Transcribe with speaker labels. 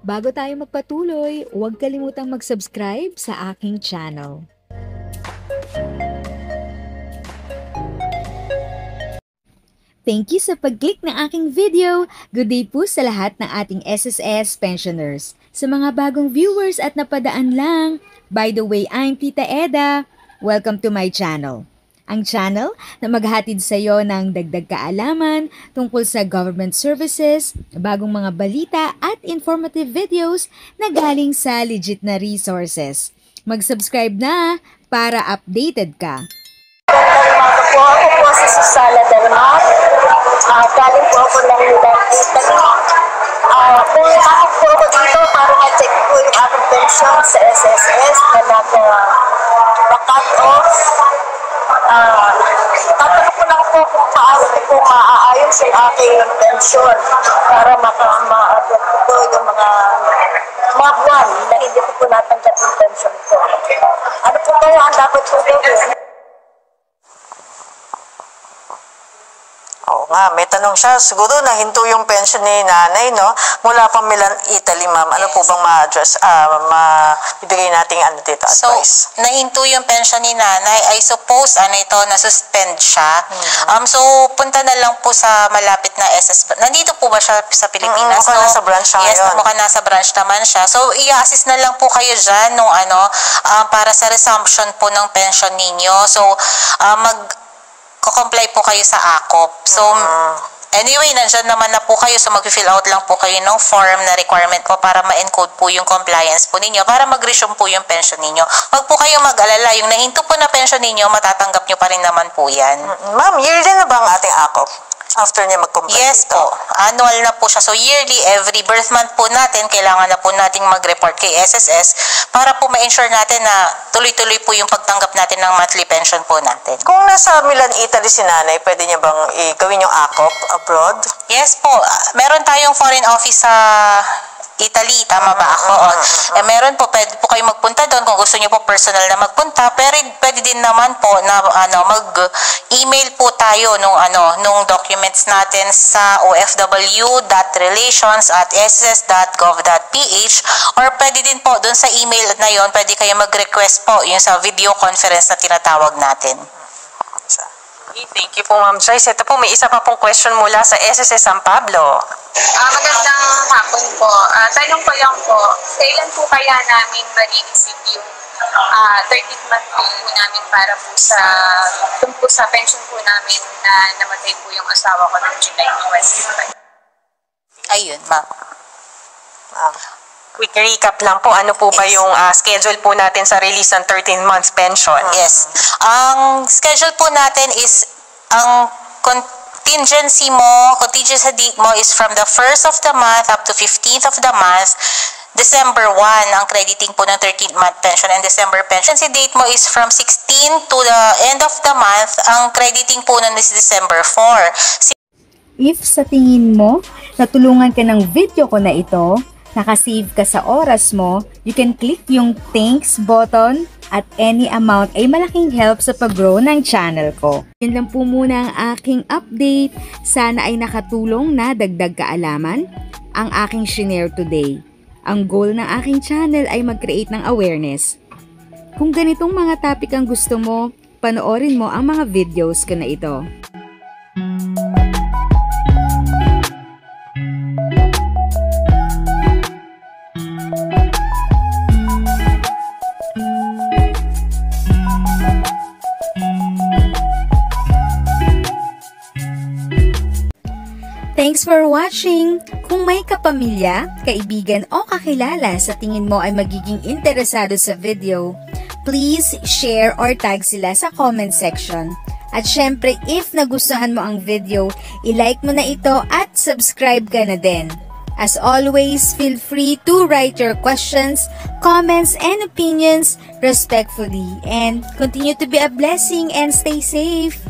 Speaker 1: Bago tayo magpatuloy, huwag kalimutang mag-subscribe sa aking channel. Thank you sa pag-click ng aking video. Good day po sa lahat ng ating SSS pensioners. Sa mga bagong viewers at napadaan lang, by the way, I'm Tita Eda. Welcome to my channel. Ang channel na maghatid sa iyo ng dagdag kaalaman tungkol sa government services, bagong mga balita at informative videos na galing sa legit na resources. Mag-subscribe na para updated ka.
Speaker 2: Ako po si Susana Dalmat. Galing po ako ng Milan, Italy. Pumunta po ako dito para ma-check po yung aking pension sa SSS na nag-back off. Tatanong ko lang po kung paano po maaayos yung aking pension para makaabot ko po yung mga buwan na hindi ko po natanggap yung pension ko. Ano po kaya ang dapat po gawin?
Speaker 3: Oo nga, may tanong siya. Siguro nahinto yung pension ni nanay, no? Mula pang Milan, Italy, ma'am. Ano po bang ma-address, ibigay nating dito, advice?
Speaker 4: So, nahinto yung pension ni nanay. I suppose, na-suspend siya. So, punta na lang po sa malapit na SS. Nandito po ba siya sa Pilipinas?
Speaker 3: Mukhang nasa branch siya ngayon.
Speaker 4: Yes, mukhang nasa branch naman siya. So, i-assist na lang po kayo dyan nung para sa resumption po ng pension ninyo. So, comply po kayo sa AKOP. So, anyway, nandyan naman na po kayo. So, mag-fill out lang po kayo ng form na requirement po para ma-encode po yung compliance po ninyo para mag-resume po yung pension ninyo. Huwag po kayo mag-alala. Yung nahinto po na pension ninyo, matatanggap nyo pa rin naman po yan.
Speaker 3: Ma'am, yearly na ba ang ating AKOP? After niya mag-comply
Speaker 4: Yes
Speaker 3: dito?
Speaker 4: po. Annual na po siya. So, yearly, every birth month po natin, kailangan na po nating mag-report kay SSS para po ma-ensure natin na tuloy-tuloy po yung pagtanggap natin ng monthly pension po natin.
Speaker 3: Kung nasa Milan, Italy si nanay, pwede niya bang gawin yung AKOP abroad?
Speaker 4: Yes po. Meron tayong foreign office sa Italy, tama ba ako? Meron po, pwede po kayo magpunta doon kung gusto niyo po personal na magpunta, pero pwede din naman po na mag-email po tayo nung documents natin sa ofw.relations@ss.gov.ph or pwede din po doon sa email na yon, pwede kayo mag-request po yung sa video conference na tinatawag natin.
Speaker 3: Thank you po, Ma'am Joyce. Ito po, may isa pa pong question mula sa SSS San Pablo.
Speaker 5: Magandang hapon po. Tanong ko lang po, kailan po kaya namin ma-receive yung 13th month pay po namin para po sa pension po namin na namatay po yung asawa ko ng July 25.
Speaker 4: Ayun, ma'am.
Speaker 3: Quick recap lang po, ano po ba yung schedule po natin sa release ng 13 months pension?
Speaker 4: Yes. Ang schedule po natin is, ang contingency date mo is from the 1st of the month up to 15th of the month. December 1 ang crediting po ng 13th month pension and December pension. Si date mo is from 16 to the end of the month. Ang crediting po nun is December 4.
Speaker 1: If sa tingin mo, natulungan ka ng video ko na ito, nakasave ka sa oras mo, you can click yung thanks button at any amount ay malaking help sa pag-grow ng channel ko. Yan lang po muna ang aking update. Sana ay nakatulong na dagdag kaalaman ang aking shinare today. Ang goal ng aking channel ay mag-create ng awareness. Kung ganitong mga topic ang gusto mo, panoorin mo ang mga videos ko na ito. Thanks for watching! Kung may kapamilya, kaibigan o kakilala sa tingin mo ay magiging interesado sa video, please share or tag sila sa comment section. At syempre, if nagustuhan mo ang video, i-like mo na ito at subscribe ka na din. As always, feel free to write your questions, comments, and opinions respectfully. And continue to be a blessing and stay safe!